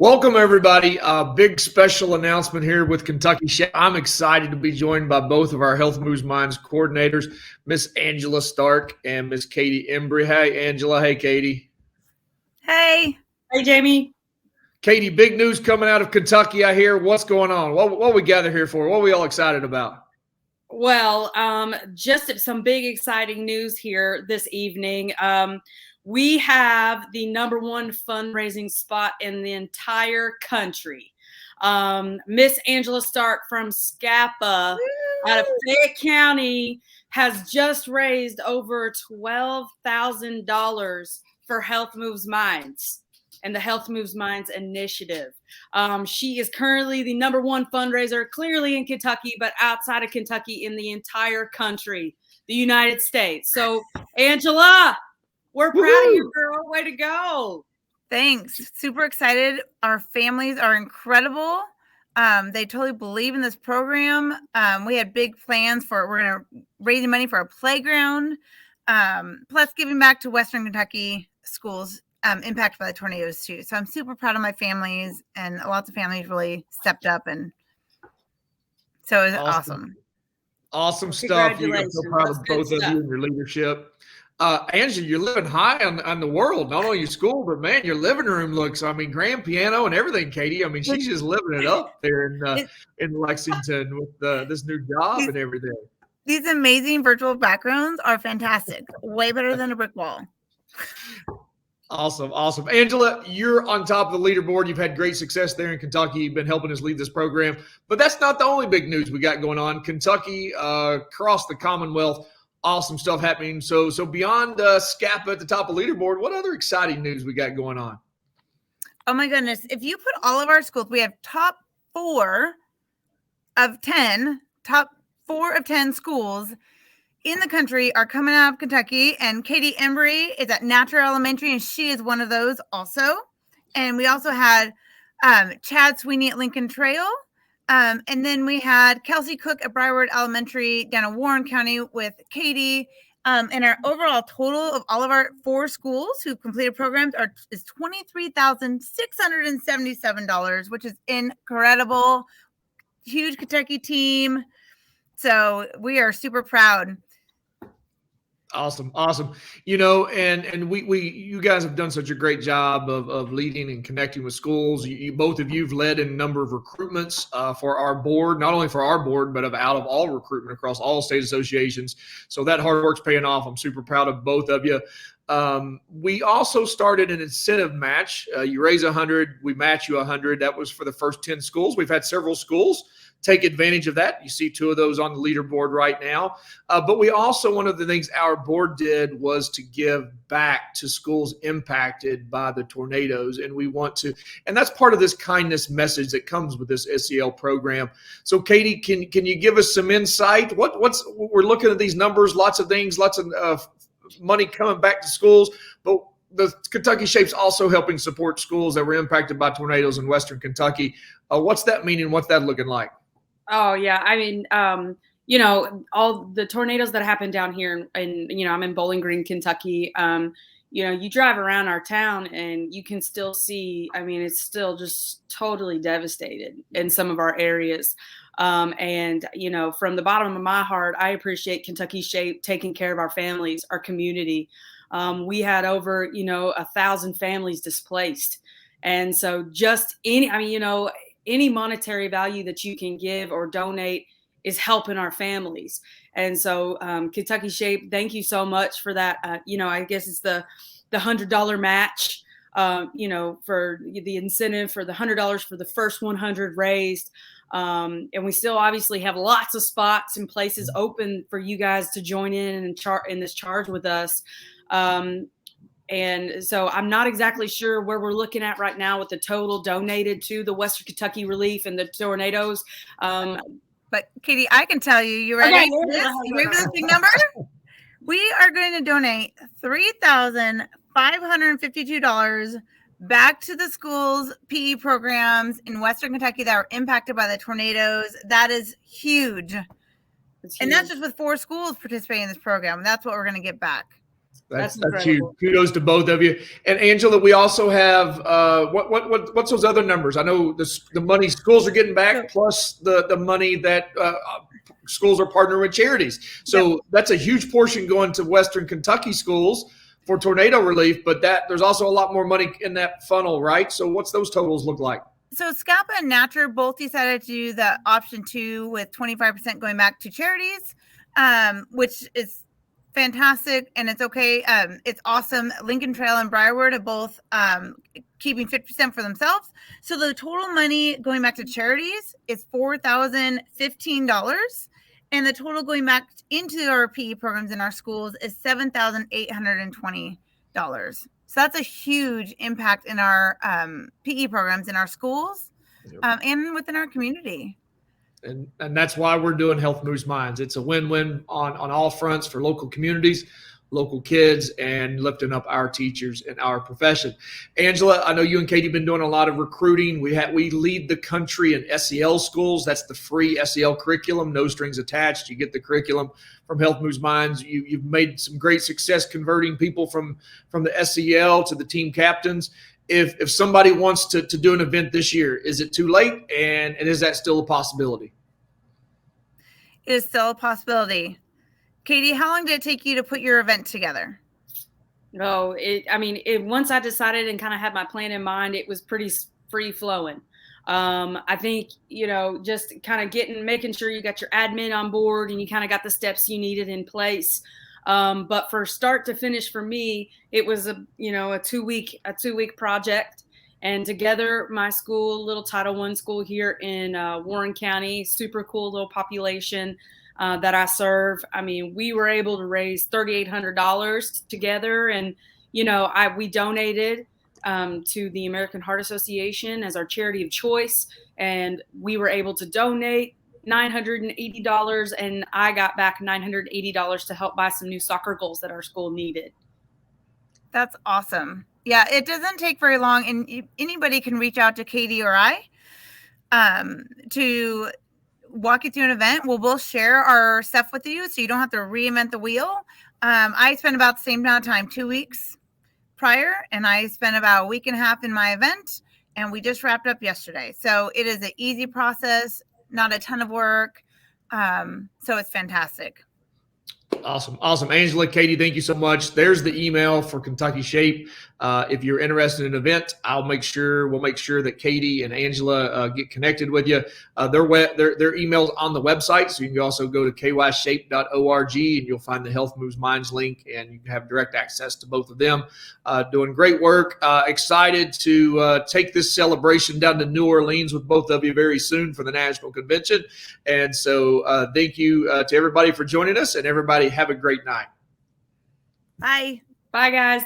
Welcome, everybody. Big special announcement here with KYSHAPE. I'm excited to be joined by both of our Health Moves Minds coordinators, Miss Angela Stark and Miss Catie Embree. Hey, Angela. Hey, Catie. Hey. Hey, Jamie. Catie, big news coming out of Kentucky, I hear. What's going on? What we gather here for? What are we all excited about? Well, just some big exciting news here this evening. We have the #1 fundraising spot in the entire country. Miss Angela Stark from Scapa out of Fayette County has just raised over $12,000 for Health Moves Minds and the Health Moves Minds initiative. She is currently the #1 fundraiser, clearly in Kentucky, but outside of Kentucky in the entire country, the United States. So, Angela, we're proud of you, girl. Way to go. Thanks. Super excited. Our families are incredible. They totally believe in this program. We had big plans we're going to raise money for a playground, plus giving back to Western Kentucky schools impacted by the tornadoes too. So I'm super proud of my families, and lots of families really stepped up, and so it was awesome. Awesome stuff. I'm so proud of both of you and your leadership. Angela, you're living high on the world, not only your school, but man, your living room looks, grand piano and everything, Catie. She's just living it up there in Lexington with this new job and everything. These amazing virtual backgrounds are fantastic. Way better than a brick wall. Awesome. Angela, you're on top of the leaderboard. You've had great success there in Kentucky. You've been helping us lead this program. But that's not the only big news we got going on. Kentucky, across the Commonwealth, awesome stuff happening. So beyond Scapa at the top of the leaderboard, what other exciting news we got going on? Oh my goodness. If you put all of our schools, we have top 4 of 10 schools in the country are coming out of Kentucky, and Catie Embree is at Natural Elementary, and she is one of those also. And we also had Chad Sweeney at Lincoln Trail. And then we had Kelsey Cook at Broward Elementary down in Warren County with Catie. And our overall total of all of our 4 schools who completed programs is $23,677, which is incredible. Huge Kentucky team. So we are super proud. Awesome. And you guys have done such a great job of leading and connecting with schools. Both of you've led in a number of recruitments for our board, not only for our board, but out of all recruitment across all state associations. So that hard work's paying off. I'm super proud of both of you. We also started an incentive match. You raise 100, we match you 100. That was for the first 10 schools. We've had several schools take advantage of that. You see 2 of those on the leaderboard right now. But we also, one of the things our board did was to give back to schools impacted by the tornadoes. And we want to, and that's part of this kindness message that comes with this SEL program. So Catie, can you give us some insight? We're looking at these numbers, lots of things, lots of money coming back to schools, but the KYSHAPE's also helping support schools that were impacted by tornadoes in Western Kentucky. What's that meaning? What's that looking like? Oh, yeah. All the tornadoes that happened down here, and I'm in Bowling Green, Kentucky. You drive around our town and you can still see, it's still just totally devastated in some of our areas. From the bottom of my heart, I appreciate KYSHAPE taking care of our families, our community. We had over, 1,000 families displaced. And so just any monetary value that you can give or donate is helping our families. And so KYSHAPE, thank you so much for that. I guess it's the $100 match, for the incentive for the $100 for the first 100 raised. And we still obviously have lots of spots and places open for you guys to join in this charge with us. And so I'm not exactly sure where we're looking at right now with the total donated to the Western Kentucky relief and the tornadoes. But Catie, I can tell you, you ready? You ready for this big number? We are going to donate $3,552 back to the schools' PE programs in Western Kentucky that were impacted by the tornadoes. That is huge. And that's just with 4 schools participating in this program. That's what we're going to get back. That's incredible. huge. Kudos to both of you. And Angela, we also have what's those other numbers? I know the money schools are getting back, plus the money that schools are partnering with charities. So that's a huge portion going to Western Kentucky schools for tornado relief. But there's also a lot more money in that funnel, right? So what's those totals look like? So Scapa and Natcher both decided to do the option 2 with 25% going back to charities, which is fantastic, and it's okay. It's awesome. Lincoln Trail and Briarwood are both keeping 50% for themselves. So the total money going back to charities is $4,015, and the total going back into our PE programs in our schools is $7,820. So that's a huge impact in our PE programs in our schools and within our community. And that's why we're doing Health Moves Minds. It's a win-win on all fronts for local communities, local kids, and lifting up our teachers and our profession. Angela, I know you and Catie have been doing a lot of recruiting. We lead the country in SEL schools. That's the free SEL curriculum, no strings attached. You get the curriculum from Health Moves Minds. You've made some great success converting people from the SEL to the team captains. If somebody wants to do an event this year, is it too late? And is that still a possibility? It is still a possibility. Catie, how long did it take you to put your event together? No, once I decided and kind of had my plan in mind, it was pretty free flowing. I think, just kind of making sure you got your admin on board and you kind of got the steps you needed in place. But for start to finish for me, it was a 2-week project, and together my school, little Title I school here in Warren County, super cool little population that I serve. I mean, we were able to raise $3,800 together, and we donated to the American Heart Association as our charity of choice, and we were able to donate $980, and I got back $980 to help buy some new soccer goals that our school needed. That's awesome. Yeah, it doesn't take very long, and anybody can reach out to Catie or I to walk you through an event. We'll share our stuff with you, so you don't have to reinvent the wheel. I spent about the same amount of time, 2 weeks prior, and I spent about a week and a half in my event, and we just wrapped up yesterday. So it is an easy process, not a ton of work. So it's fantastic. Awesome. Angela, Catie, thank you so much. There's the email for Kentucky Shape. If you're interested in an event, we'll make sure that Catie and Angela get connected with you. Their email's on the website, so you can also go to KYSHAPE.org and you'll find the Health Moves Minds link, and you can have direct access to both of them. Doing great work. Excited to take this celebration down to New Orleans with both of you very soon for the National Convention. And so thank you to everybody for joining us, and everybody have a great night. Bye. Bye, guys.